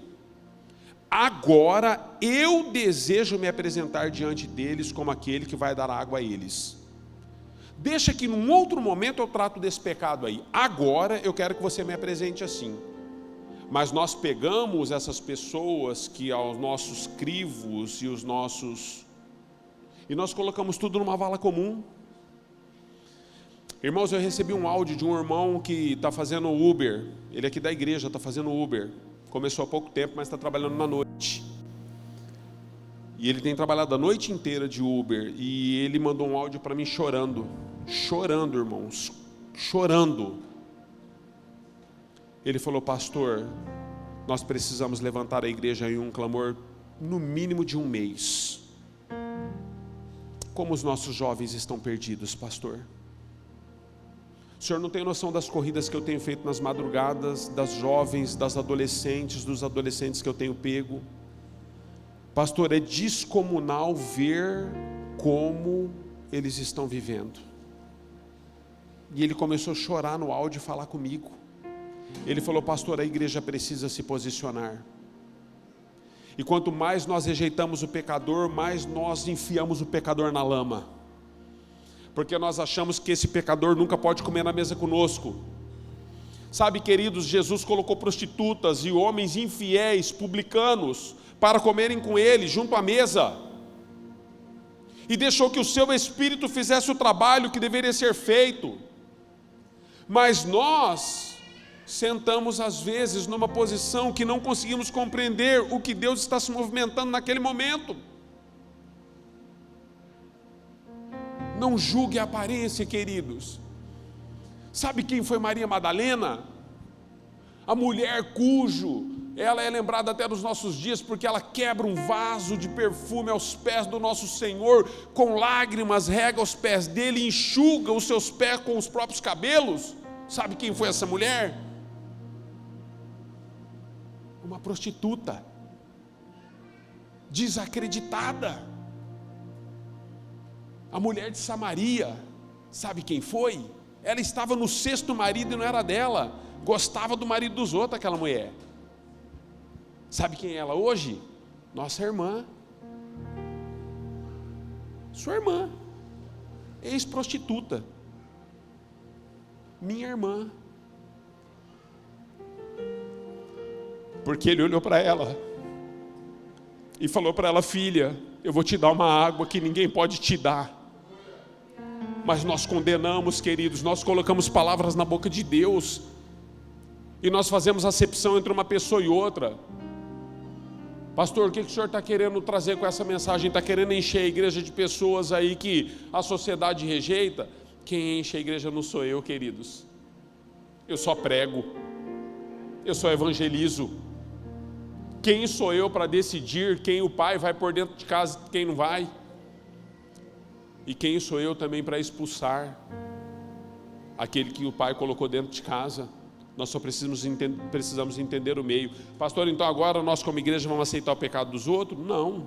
Agora eu desejo me apresentar diante deles como aquele que vai dar água a eles. Deixa que num outro momento eu trato desse pecado aí. Agora eu quero que você me apresente assim. Mas nós pegamos essas pessoas que aos nossos crivos e nós colocamos tudo numa vala comum. Irmãos, eu recebi um áudio de um irmão que está fazendo Uber. Ele aqui da igreja está fazendo Uber. Começou há pouco tempo, mas está trabalhando na noite. E ele tem trabalhado a noite inteira de Uber. E ele mandou um áudio para mim chorando. Chorando, irmãos. Chorando. Ele falou, pastor, nós precisamos levantar a igreja em um clamor no mínimo de 1 mês. Como os nossos jovens estão perdidos, pastor. O senhor não tem noção das corridas que eu tenho feito nas madrugadas, das jovens, das adolescentes, dos adolescentes que eu tenho pego. Pastor, é descomunal ver como eles estão vivendo. E ele começou a chorar no áudio e falar comigo. Ele falou, pastor, a igreja precisa se posicionar. E quanto mais nós rejeitamos o pecador, mais nós enfiamos o pecador na lama. Porque nós achamos que esse pecador nunca pode comer na mesa conosco. Sabe, queridos, Jesus colocou prostitutas e homens infiéis, publicanos, para comerem com ele, junto à mesa. E deixou que o seu Espírito fizesse o trabalho que deveria ser feito. Mas nós sentamos às vezes numa posição que não conseguimos compreender o que Deus está se movimentando naquele momento. Não julgue a aparência, queridos. Sabe quem foi Maria Madalena? A mulher cujo Ela é lembrada até nos nossos dias porque ela quebra um vaso de perfume aos pés do nosso Senhor, com lágrimas, rega os pés dele, enxuga os seus pés com os próprios cabelos. Sabe quem foi essa mulher? Uma prostituta, desacreditada. A mulher de Samaria, sabe quem foi? Ela estava no sexto marido e não era dela, gostava do marido dos outros, aquela mulher. Sabe quem é ela hoje? Nossa irmã. Sua irmã, ex-prostituta, minha irmã. Porque ele olhou para ela e falou para ela: filha, eu vou te dar uma água que ninguém pode te dar. Mas nós condenamos, queridos, nós colocamos palavras na boca de Deus e nós fazemos acepção entre uma pessoa e outra. Pastor, o que o senhor está querendo trazer com essa mensagem? Está querendo encher a igreja de pessoas aí que a sociedade rejeita? Quem enche a igreja não sou eu, queridos. Eu só prego, eu só evangelizo. Quem sou eu para decidir quem o pai vai por dentro de casa e quem não vai? E quem sou eu também para expulsar aquele que o pai colocou dentro de casa? Nós só precisamos entender o meio. Pastor, então agora nós como igreja vamos aceitar o pecado dos outros? Não.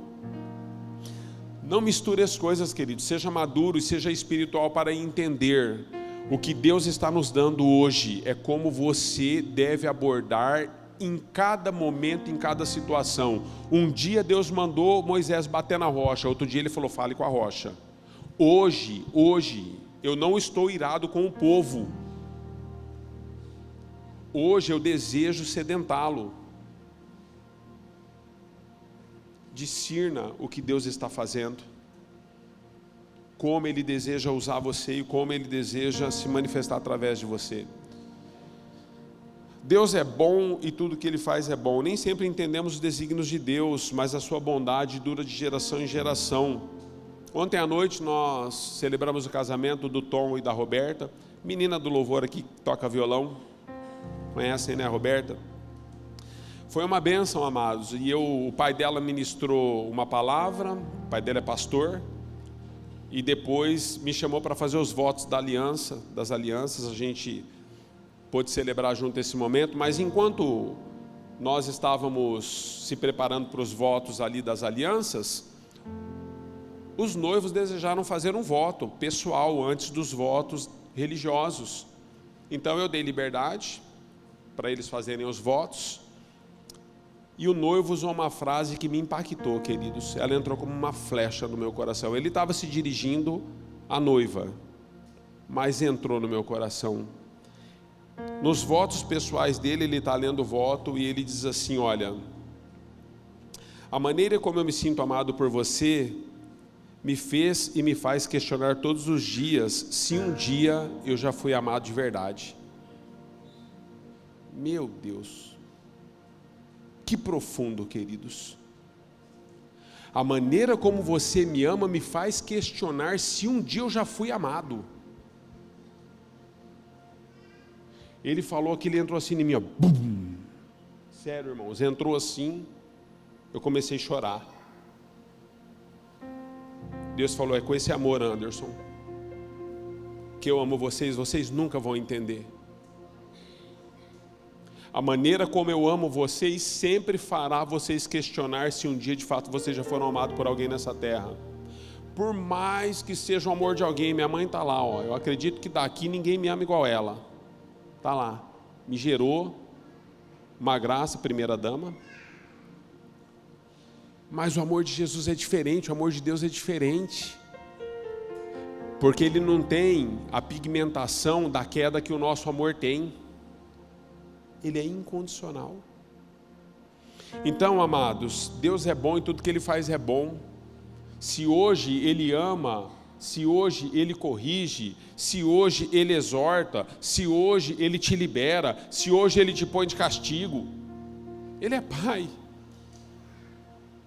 Não misture as coisas, querido. Seja maduro e seja espiritual para entender. O que Deus está nos dando hoje é como você deve abordar em cada momento, em cada situação. Um dia Deus mandou Moisés bater na rocha, outro dia ele falou: fale com a rocha. Hoje, eu não estou irado com o povo. Hoje eu desejo sedentá-lo. Discirna o que Deus está fazendo, como Ele deseja usar você e como Ele deseja se manifestar através de você. Deus é bom e tudo que Ele faz é bom. Nem sempre entendemos os desígnios de Deus, mas a sua bondade dura de geração em geração. Ontem à noite nós celebramos o casamento do Tom e da Roberta, menina do louvor aqui que toca violão. Conhecem, né, Roberta? Foi uma bênção, amados. E o pai dela ministrou uma palavra, o pai dela é pastor, e depois me chamou para fazer os votos das alianças. A gente pôde celebrar junto esse momento, mas enquanto nós estávamos se preparando para os votos ali das alianças, os noivos desejaram fazer um voto pessoal antes dos votos religiosos. Então eu dei liberdade para eles fazerem os votos, e o noivo usou uma frase que me impactou, queridos. Ela entrou como uma flecha no meu coração. Ele estava se dirigindo à noiva, mas entrou no meu coração. Nos votos pessoais dele, ele está lendo o voto e ele diz assim: olha, a maneira como eu me sinto amado por você me fez e me faz questionar todos os dias se um dia eu já fui amado de verdade. Meu Deus, que profundo, queridos. A maneira como você me ama me faz questionar se um dia eu já fui amado. Ele falou que ele entrou assim em mim, ó, bum. Sério, irmãos, entrou assim, eu comecei a chorar. Deus falou: é com esse amor, Anderson, que eu amo vocês, vocês nunca vão entender. A maneira como eu amo vocês sempre fará vocês questionar se um dia de fato vocês já foram amados por alguém nessa terra. Por mais que seja o amor de alguém, minha mãe está lá, ó, eu acredito que daqui ninguém me ama igual ela. Está lá, me gerou uma graça, primeira dama. Mas o amor de Jesus é diferente, o amor de Deus é diferente. Porque Ele não tem a pigmentação da queda que o nosso amor tem. Ele é incondicional. Então, amados, Deus é bom e tudo que Ele faz é bom. Se hoje Ele ama, se hoje Ele corrige, se hoje Ele exorta, se hoje Ele te libera, se hoje Ele te põe de castigo, Ele é Pai.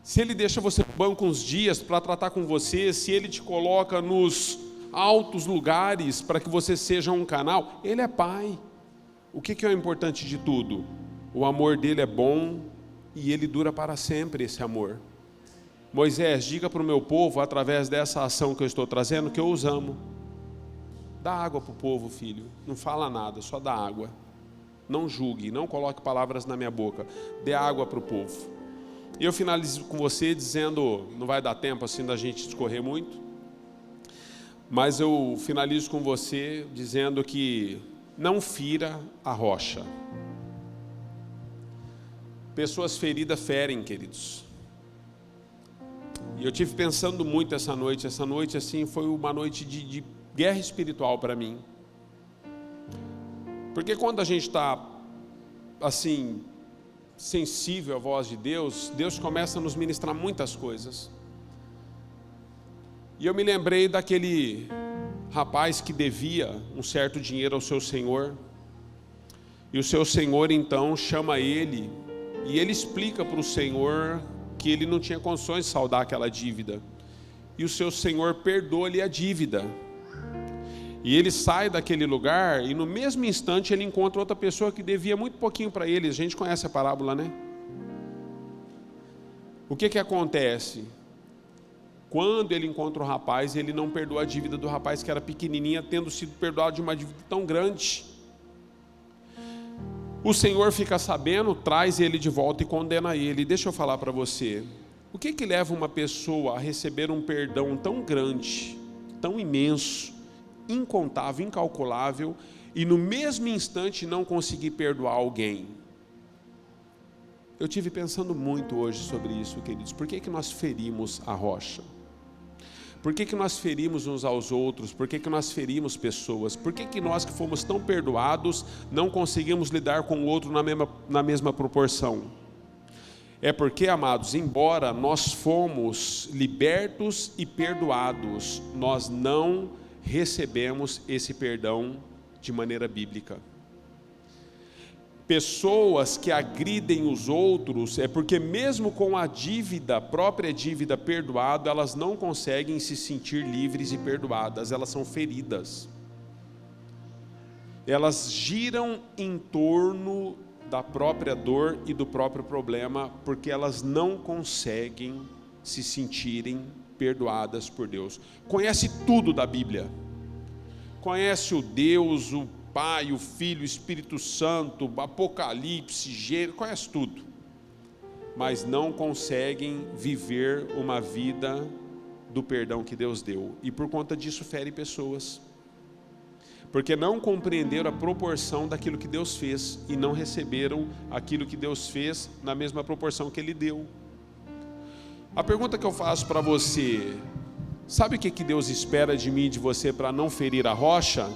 Se Ele deixa você no banco uns dias para tratar com você, se Ele te coloca nos altos lugares para que você seja um canal, Ele é Pai. O que é o importante de tudo? o amor dele é bom e ele dura para sempre, esse amor. Moisés, diga para o meu povo, através dessa ação que eu estou trazendo, que eu os amo. Dá água para o povo, filho. Não fala nada, só dá água. Não julgue, não coloque palavras na minha boca. Dê água para o povo. E eu finalizo com você dizendo, não vai dar tempo assim da gente discorrer muito, mas eu finalizo com você dizendo que não fira a rocha. Pessoas feridas ferem, queridos. E eu tive pensando muito essa noite assim foi uma noite de guerra espiritual para mim. Porque quando a gente está assim, sensível à voz de Deus, Deus começa a nos ministrar muitas coisas. E eu me lembrei daquele rapaz que devia um certo dinheiro ao seu senhor, e o seu senhor então chama ele, e ele explica para o senhor que ele não tinha condições de saldar aquela dívida, e o seu senhor perdoa-lhe a dívida, e ele sai daquele lugar, e no mesmo instante ele encontra outra pessoa que devia muito pouquinho para ele. A gente conhece a parábola, né? O que acontece? Quando ele encontra o rapaz, ele não perdoa a dívida do rapaz que era pequenininha, tendo sido perdoado de uma dívida tão grande. O Senhor fica sabendo, traz ele de volta e condena ele. Deixa eu falar para você, o que leva uma pessoa a receber um perdão tão grande, tão imenso, incontável, incalculável, e no mesmo instante não conseguir perdoar alguém? Eu tive pensando muito hoje sobre isso, queridos. Por que nós ferimos a rocha? Por que nós ferimos uns aos outros? Por que nós ferimos pessoas? Por que nós que fomos tão perdoados não conseguimos lidar com o outro na mesma proporção? É porque, amados, embora nós fomos libertos e perdoados, nós não recebemos esse perdão de maneira bíblica. Pessoas que agridem os outros é porque mesmo com a dívida, própria dívida perdoada, elas não conseguem se sentir livres e perdoadas, elas são feridas. Elas giram em torno da própria dor e do próprio problema, porque elas não conseguem se sentirem perdoadas por Deus. Conhece tudo da Bíblia. Conhece o Deus, o Pai, o Filho, o Espírito Santo, Apocalipse, Gênesis, conhece tudo. Mas não conseguem viver uma vida do perdão que Deus deu. E por conta disso fere pessoas. Porque não compreenderam a proporção daquilo que Deus fez e não receberam aquilo que Deus fez na mesma proporção que Ele deu. A pergunta que eu faço para você, sabe o que Deus espera de mim e de você para não ferir a rocha?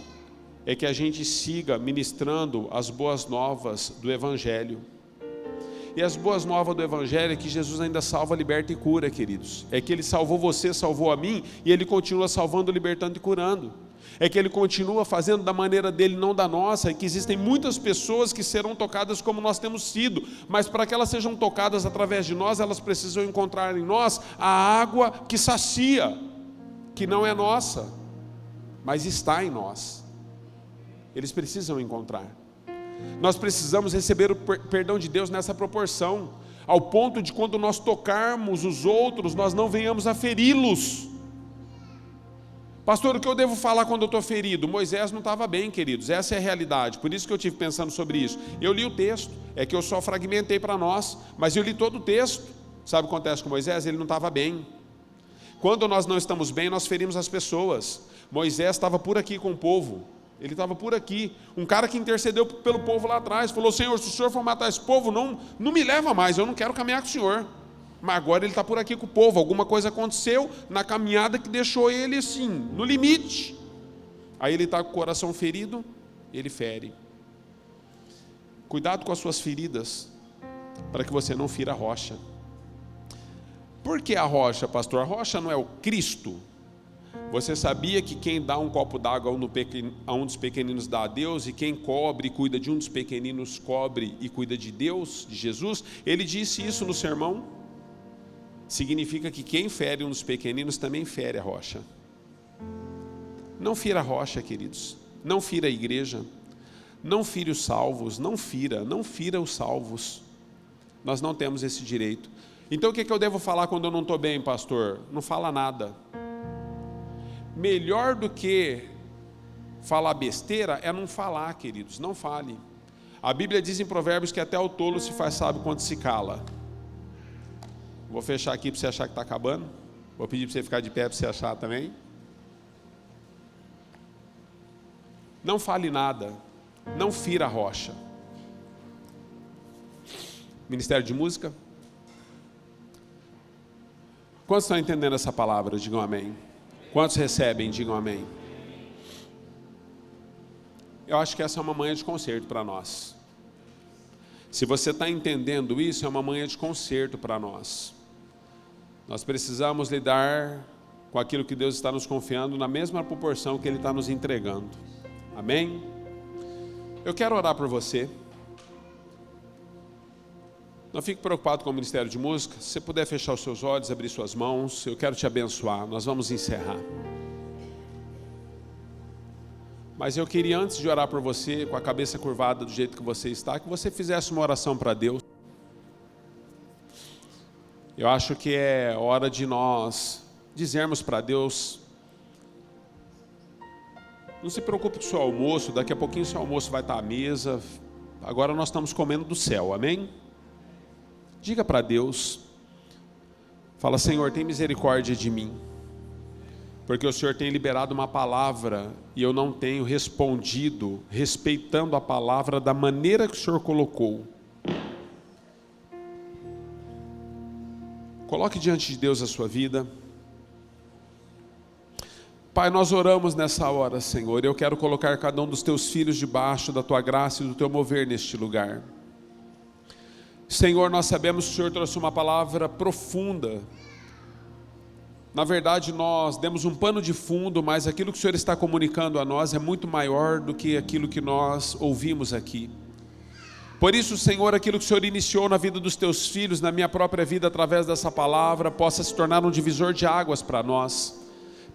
É que a gente siga ministrando as boas novas do Evangelho. E as boas novas do Evangelho é que Jesus ainda salva, liberta e cura, queridos. É que Ele salvou você, salvou a mim, e Ele continua salvando, libertando e curando. É que Ele continua fazendo da maneira dEle, não da nossa, e que existem muitas pessoas que serão tocadas como nós temos sido, mas para que elas sejam tocadas através de nós, elas precisam encontrar em nós a água que sacia, que não é nossa, mas está em nós. Eles precisam encontrar. Nós precisamos receber o perdão de Deus nessa proporção, ao ponto de quando nós tocarmos os outros, nós não venhamos a feri-los. Pastor, o que eu devo falar quando eu estou ferido? Moisés não estava bem, queridos, essa é a realidade, por isso que eu tive pensando sobre isso. Eu li o texto, é que eu só fragmentei para nós, mas eu li todo o texto. Sabe o que acontece com Moisés? Ele não estava bem. Quando nós não estamos bem, nós ferimos as pessoas. Moisés estava por aqui com o povo, ele estava por aqui, um cara que intercedeu pelo povo lá atrás, falou: Senhor, se o Senhor for matar esse povo, não me leva mais, eu não quero caminhar com o Senhor. Mas agora ele está por aqui com o povo, alguma coisa aconteceu na caminhada que deixou ele assim, no limite. Aí ele está com o coração ferido, ele fere. Cuidado com as suas feridas, para que você não fira a rocha. Por que a rocha, pastor? A rocha não é o Cristo? Você sabia que quem dá um copo d'água a um dos pequeninos dá a Deus, e quem cobre e cuida de um dos pequeninos cobre e cuida de Deus, de Jesus? Ele disse isso no sermão. Significa que quem fere um dos pequeninos também fere a rocha. Não fira a rocha, queridos. Não fira a igreja. Não fire os salvos, não fira os salvos. Nós não temos esse direito. Então o que eu devo falar quando eu não estou bem, pastor? Não fala nada. Melhor do que falar besteira é não falar, queridos, não fale. A Bíblia diz em Provérbios que até o tolo se faz sábio quando se cala. Vou fechar aqui para você achar que está acabando. Vou pedir para você ficar de pé para você achar também. Não fale nada, não fira a rocha. Ministério de Música. Quantos estão entendendo essa palavra? Digam amém. Quantos recebem? Digam amém. Eu acho que essa é uma manhã de conserto para nós. Se você está entendendo isso, é uma manhã de conserto para nós. Nós precisamos lidar com aquilo que Deus está nos confiando na mesma proporção que Ele está nos entregando. Amém? Eu quero orar por você. Não fique preocupado com o Ministério de Música. Se você puder fechar os seus olhos, abrir suas mãos, eu quero te abençoar. Nós vamos encerrar. Mas eu queria, antes de orar por você, com a cabeça curvada do jeito que você está, que você fizesse uma oração para Deus. Eu acho que é hora de nós dizermos para Deus: não se preocupe com o seu almoço, daqui a pouquinho o seu almoço vai estar à mesa. Agora nós estamos comendo do céu, amém? Diga para Deus, fala: Senhor, tem misericórdia de mim, porque o Senhor tem liberado uma palavra e eu não tenho respondido, respeitando a palavra da maneira que o Senhor colocou. Coloque diante de Deus a sua vida. Pai, nós oramos nessa hora, Senhor. Eu quero colocar cada um dos teus filhos debaixo da tua graça e do teu mover neste lugar. Senhor, nós sabemos que o Senhor trouxe uma palavra profunda. Na verdade, nós demos um pano de fundo, mas aquilo que o Senhor está comunicando a nós é muito maior do que aquilo que nós ouvimos aqui. Por isso, Senhor, aquilo que o Senhor iniciou na vida dos teus filhos, na minha própria vida, através dessa palavra, possa se tornar um divisor de águas para nós.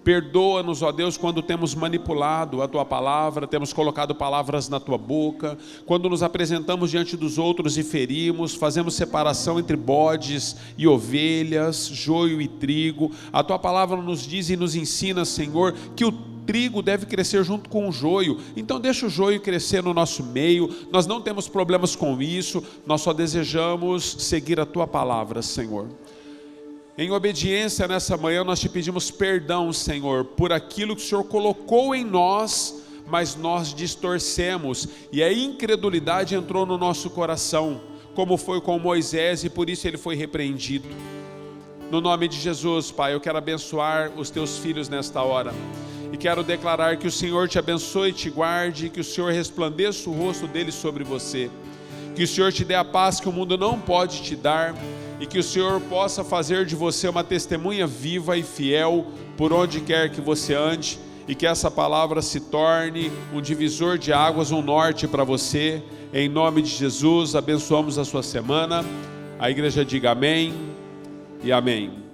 Perdoa-nos, ó Deus, quando temos manipulado a Tua palavra, temos colocado palavras na Tua boca, quando nos apresentamos diante dos outros e ferimos, fazemos separação entre bodes e ovelhas, joio e trigo. A Tua palavra nos diz e nos ensina, Senhor, que o trigo deve crescer junto com o joio. Então deixa o joio crescer no nosso meio. Nós não temos problemas com isso, nós só desejamos seguir a Tua palavra, Senhor. Em obediência nessa manhã nós te pedimos perdão, Senhor, por aquilo que o Senhor colocou em nós, mas nós distorcemos e a incredulidade entrou no nosso coração, como foi com Moisés, e por isso ele foi repreendido. No nome de Jesus, Pai, eu quero abençoar os teus filhos nesta hora e quero declarar que o Senhor te abençoe e te guarde, que o Senhor resplandeça o rosto dele sobre você, que o Senhor te dê a paz que o mundo não pode te dar, e que o Senhor possa fazer de você uma testemunha viva e fiel por onde quer que você ande, e que essa palavra se torne um divisor de águas, um norte para você. Em nome de Jesus, abençoamos a sua semana. A igreja diga amém e amém.